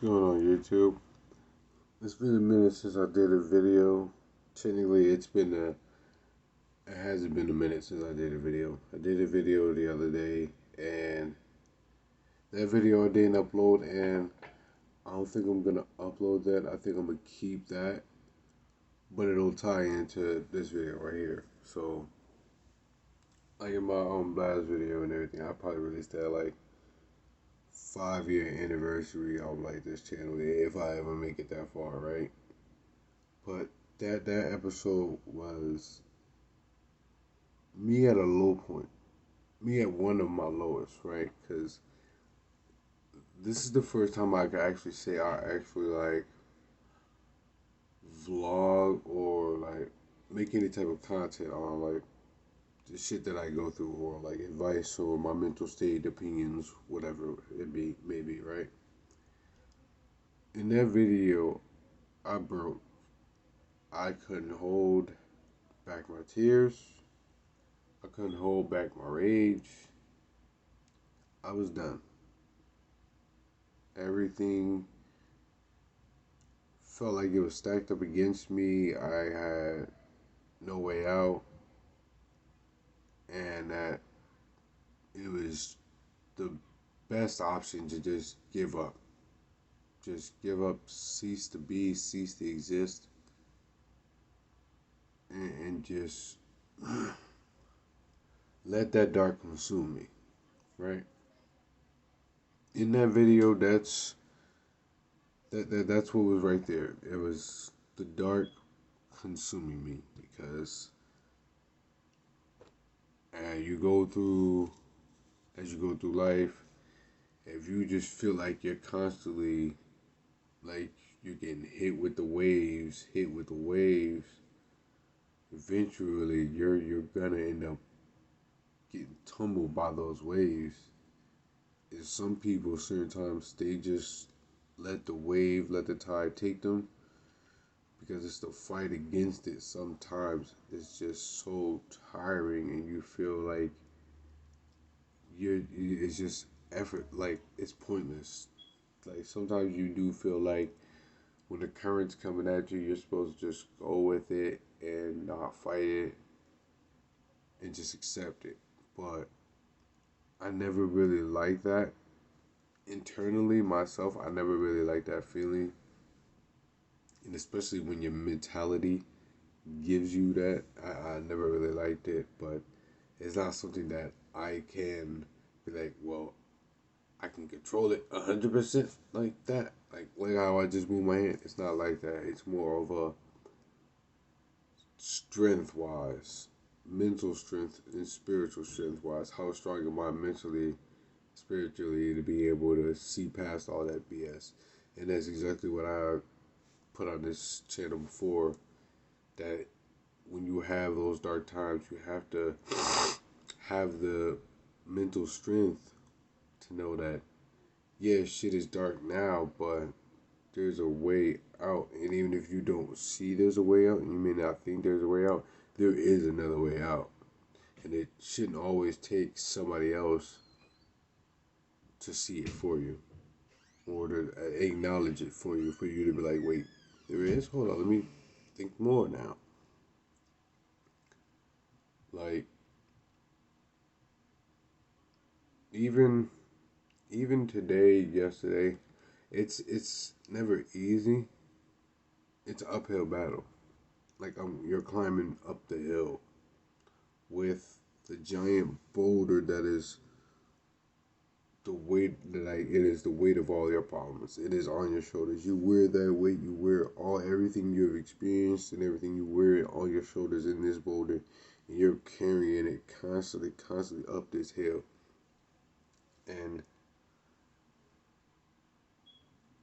going on YouTube? It's been a minute since I did a video. Technically, it hasn't been a minute since I did a video. I did a video the other day, and that video I didn't upload, and I don't think I'm gonna upload that. I think I'm gonna keep that, but it'll tie into this video right here. So, like in my last video and everything, I probably released that like 5 year anniversary of like this channel if I ever make it that far, right? But that episode was me at a low point, me at one of my lowest, right? Because this is the first time I could actually say I actually like vlog or like make any type of content on like the shit that I go through or like advice or my mental state, opinions, whatever it be, maybe, right? In that video, I broke. I couldn't hold back my tears. I couldn't hold back my rage. I was done. Everything felt like it was stacked up against me. I had no way out, and that it was the best option to just give up. Just give up, cease to be, cease to exist, and just let that dark consume me, right? In that video, that's what was right there. It was the dark consuming me because you go through as you go through life, if you just feel like you're constantly like you're getting hit with the waves, eventually you're gonna end up getting tumbled by those waves. And some people certain times they just let let the tide take them because it's the fight against it. Sometimes it's just so tiring and you feel like it's just effort, like it's pointless. Like sometimes you do feel like when the current's coming at you, you're supposed to just go with it and not fight it and just accept it. But I never really liked that. Internally, myself, I never really liked that feeling. And especially when your mentality gives you that, I never really liked it. But it's not something that I can be like, well, I can control it 100% like that. Like how I just move my hand. It's not like that. It's more of a strength wise, mental strength and spiritual strength wise. How strong am I mentally, spiritually to be able to see past all that BS? And that's exactly what I put on this channel before. That when you have those dark times, you have to have the mental strength to know that, yeah, shit is dark now, but there's a way out. And even if you don't see there's a way out, and you may not think there's a way out, there is another way out. And it shouldn't always take somebody else to see it for you or to acknowledge it for you to be like, wait, there is? Hold on, let me think more now. Like, even even today, yesterday, it's never easy. It's an uphill battle. Like you're climbing up the hill with the giant boulder that is the weight it is the weight of all your problems. It is on your shoulders. You wear that weight. You wear everything you've experienced and everything you wear it on your shoulders in this boulder, and you're carrying it constantly up this hill. And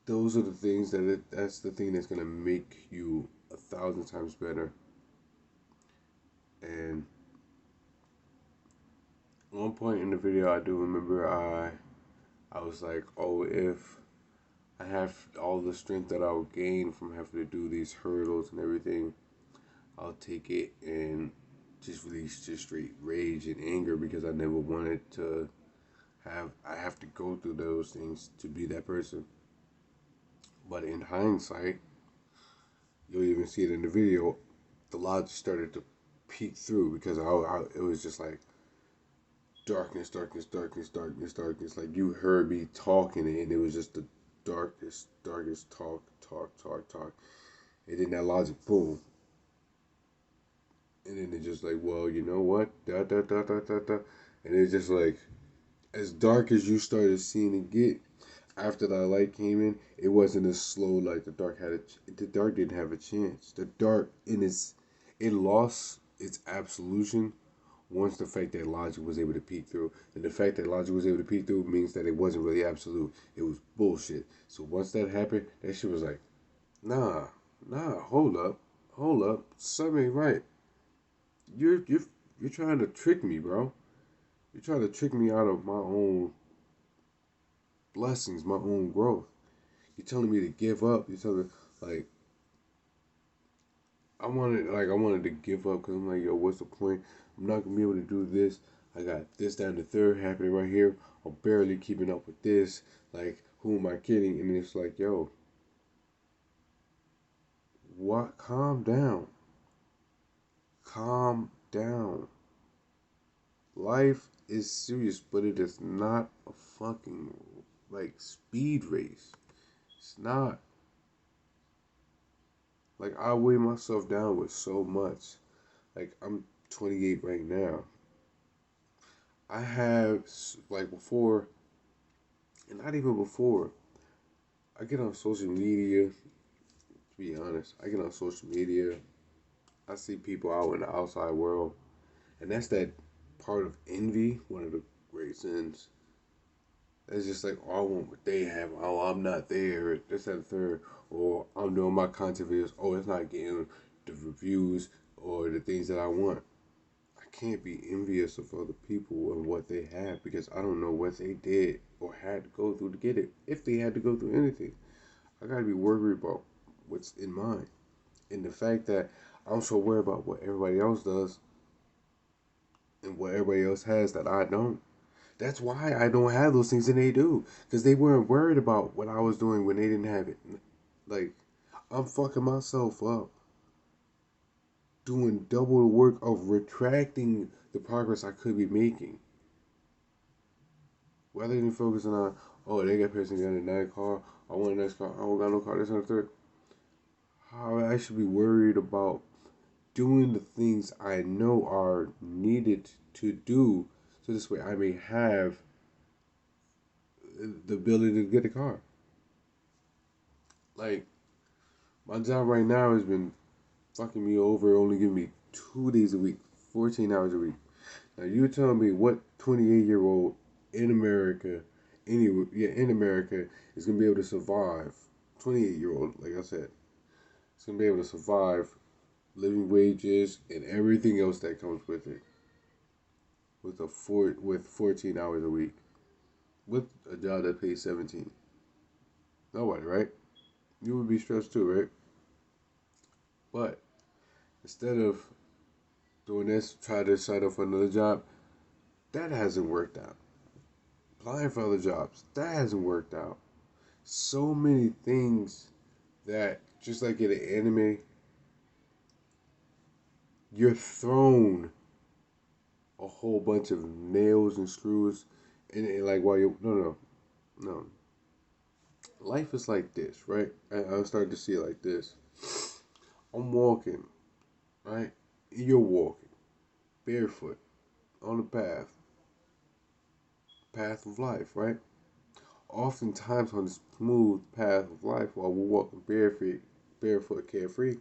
those are the things that's the thing that's gonna make you 1,000 times better. And one point in the video, I do remember I was like, oh, if I have all the strength that I'll gain from having to do these hurdles and everything, I'll take it and just release just straight rage and anger because I never wanted to I have to go through those things to be that person. But in hindsight, you'll even see it in the video, the logic started to peek through because it was just like darkness, darkness, darkness, darkness, darkness. Like you heard me talking, and it was just the darkest, darkest talk, talk, talk, talk. And then that logic, boom. And then it's just like, well, you know what? Da da da da da da. And it's just like, as dark as you started seeing it get, after that light came in, it wasn't as slow like the dark had. The dark didn't have a chance. The dark it lost its absolution once the fact that logic was able to peek through. And the fact that logic was able to peek through means that it wasn't really absolute. It was bullshit. So once that happened, that shit was like, nah, hold up, something ain't right. You're trying to trick me, bro. You're trying to trick me out of my own blessings, my own growth. You're telling me to give up. You're telling me, like, I wanted to give up because I'm like, yo, what's the point? I'm not gonna be able to do this. I got this, that, and the third happening right here. I'm barely keeping up with this. Like, who am I kidding? And it's like, yo, what? Calm down. Calm down. Life is serious, but it is not a fucking like speed race. It's not. Like I weigh myself down with so much. Like I'm 28 right now. I have like before, and not even before. I get on social media. To be honest, I get on social media. I see people out in the outside world, and that's that part of envy. One of the great sins. It's just like, oh, I want what they have. Oh, I'm not there. This and the third. Or I'm doing my content videos. Oh, it's not getting the reviews or the things that I want. I can't be envious of other people and what they have because I don't know what they did or had to go through to get it. If they had to go through anything, I gotta be worried about what's in mine. And the fact that I'm so worried about what everybody else does and what everybody else has that I don't. That's why I don't have those things and they do. Because they weren't worried about what I was doing when they didn't have it. Like, I'm fucking myself up doing double the work of retracting the progress I could be making. Rather than focusing on, oh, they got person got a nice car, I want a nice car, I don't got no car, this and the third. How I should be worried about doing the things I know are needed to do so this way I may have the ability to get a car. Like, my job right now has been fucking me over, only giving me 2 days a week, 14 hours a week. Now you tell me what 28-year-old in America, in America, is gonna be able to survive. 28-year-old, like I said, is gonna be able to survive living wages and everything else that comes with it. With 14 hours a week, with a job that pays 17. Nobody, right? You would be stressed too, right? But instead of doing this, try to sign up for another job. That hasn't worked out. Applying for other jobs, that hasn't worked out. So many things that, just like in an anime, you're thrown a whole bunch of nails and screws, and like while you no. Life is like this, right? I'm starting to see it like this. I'm walking, right? You're walking barefoot on the path of life, right? Oftentimes on the smooth path of life while we're walking barefoot, carefree,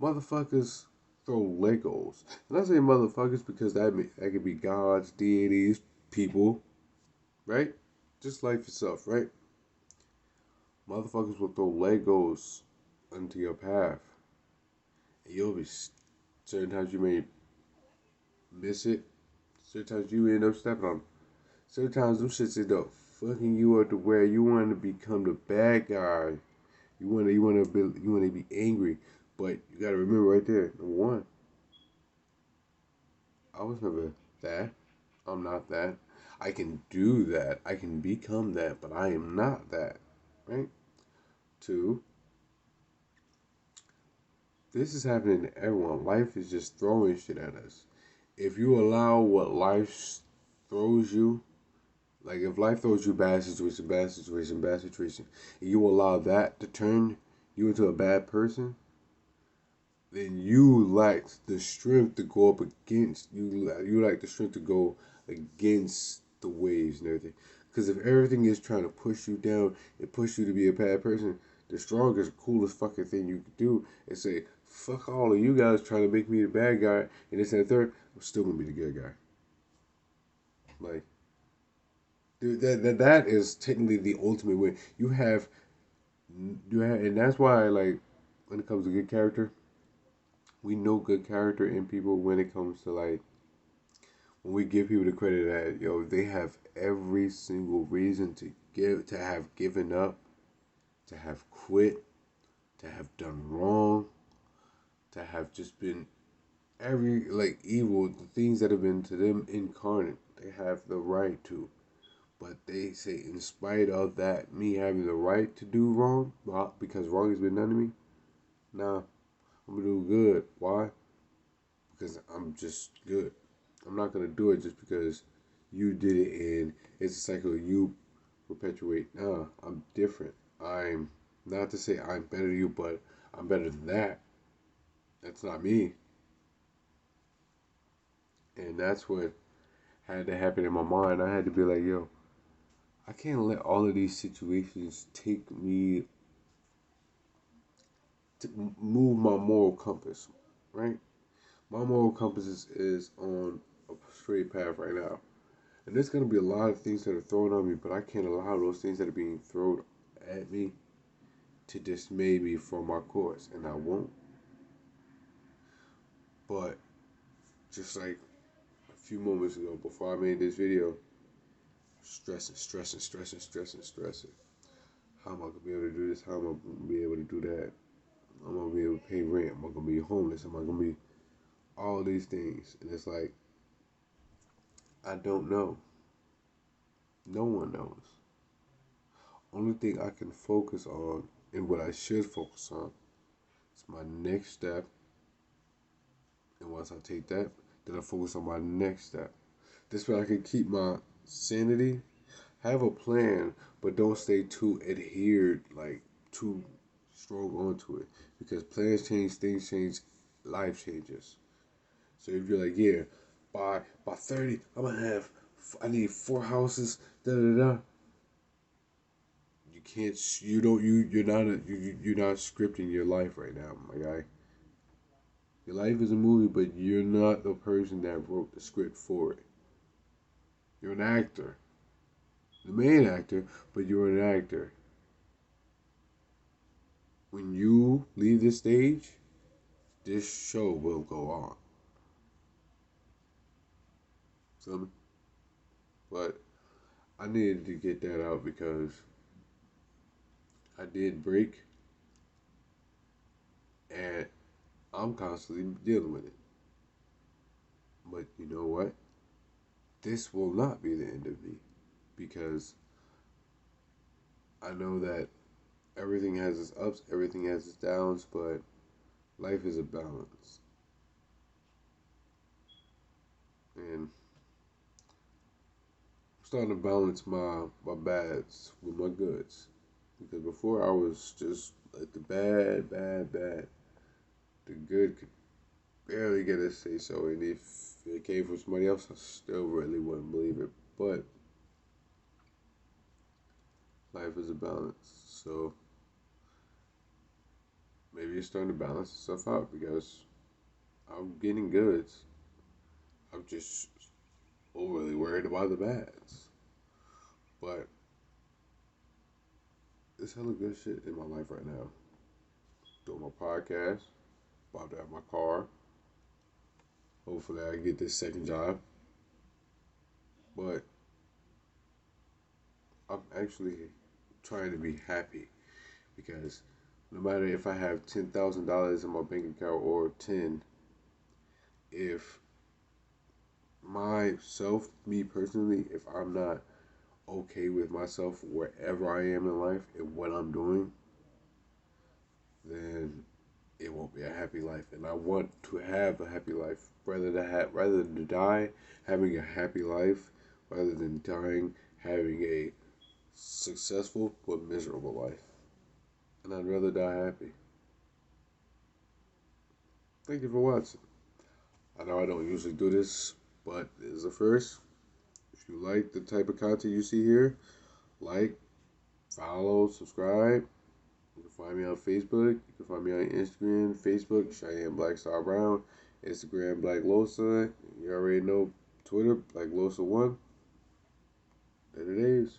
motherfuckers throw Legos. And I say motherfuckers because that could be gods, deities, people, right? Just life itself, right? Motherfuckers will throw Legos into your path. And you'll be, certain times you may miss it. Certain times you end up stepping on them. Certain times them shits end up fucking you up to where you want to become the bad guy. You want to be angry, but you gotta remember right there. Number one, I was never that. I'm not that. I can do that. I can become that, but I am not that. Right? Two, this is happening to everyone. Life is just throwing shit at us. If you allow what life throws you, like if life throws you bad situation, bad situation, bad situation, and you allow that to turn you into a bad person, then you lack the strength to go up against you. You lack the strength to go against the waves and everything. Because if everything is trying to push you down and push you to be a bad person, the strongest, coolest fucking thing you could do is say, "Fuck all of you guys trying to make me the bad guy," and this and the third. I'm still gonna be the good guy. Like, dude, that is technically the ultimate win. And that's why, like, when it comes to good character, we know good character in people when it comes to, like, when we give people the credit that, yo, they have every single reason to have given up, to have quit, to have done wrong, to have just been every, like, evil, the things that have been to them incarnate, they have the right to. But they say, in spite of that, me having the right to do wrong, because wrong has been done to me, nah, I'm gonna do good. Why? Because I'm just good. I'm not gonna do it just because you did it and it's a cycle you perpetuate. Nah, I'm different. I'm not to say I'm better than you, but I'm better than that. That's not me. And that's what had to happen in my mind. I had to be like, yo, I can't let all of these situations take me to move my moral compass, right? My moral compass is on a straight path right now. And there's going to be a lot of things that are thrown on me, but I can't allow those things that are being thrown at me to dismay me from my course. And I won't. But just like a few moments ago, before I made this video, stressing. How am I going to be able to do this? How am I going to be able to do that? Am I going to be able to pay rent? Am I going to be homeless? Am I going to be all these things? And it's like, I don't know. No one knows. Only thing I can focus on and what I should focus on is my next step. And once I take that, then I focus on my next step. This way I can keep my sanity, have a plan, but don't stay too adhered, like too strong onto it. Because plans change, things change, life changes. So if you're like, yeah, by 30, I need 4 houses, da da da. You can't, you don't, you're not scripting your life right now, my guy. Your life is a movie, but you're not the person that wrote the script for it. You're an actor, the main actor, but you're an actor. When you leave the stage, this show will go on. So, but I needed to get that out because I did break, and I'm constantly dealing with it. But you know what? This will not be the end of me because I know that everything has its ups, everything has its downs, but life is a balance. And I'm starting to balance my bads with my goods. Because before I was just like the bad. The good could barely get a say so. And if it came from somebody else, I still really wouldn't believe it. But life is a balance. So maybe it's starting to balance itself out because I'm getting goods. I'm just overly worried about the bads. But there's hella good shit in my life right now. Doing my podcast, about to have my car. Hopefully I get this second job. But I'm actually trying to be happy because no matter if I have $10,000 in my bank account or 10, if myself, me personally, if I'm not okay with myself wherever I am in life and what I'm doing, then it won't be a happy life. And I want to have a happy life, rather than to die having a happy life, rather than dying having a successful but miserable life. And I'd rather die happy. Thank you for watching. I know I don't usually do this, but this is the first. If you like the type of content you see here, like, follow, subscribe. You can find me on Facebook. You can find me on Instagram, Facebook, Cheyenne Black Star Brown, Instagram Black Losa. You already know Twitter, Black Losa1. There it is.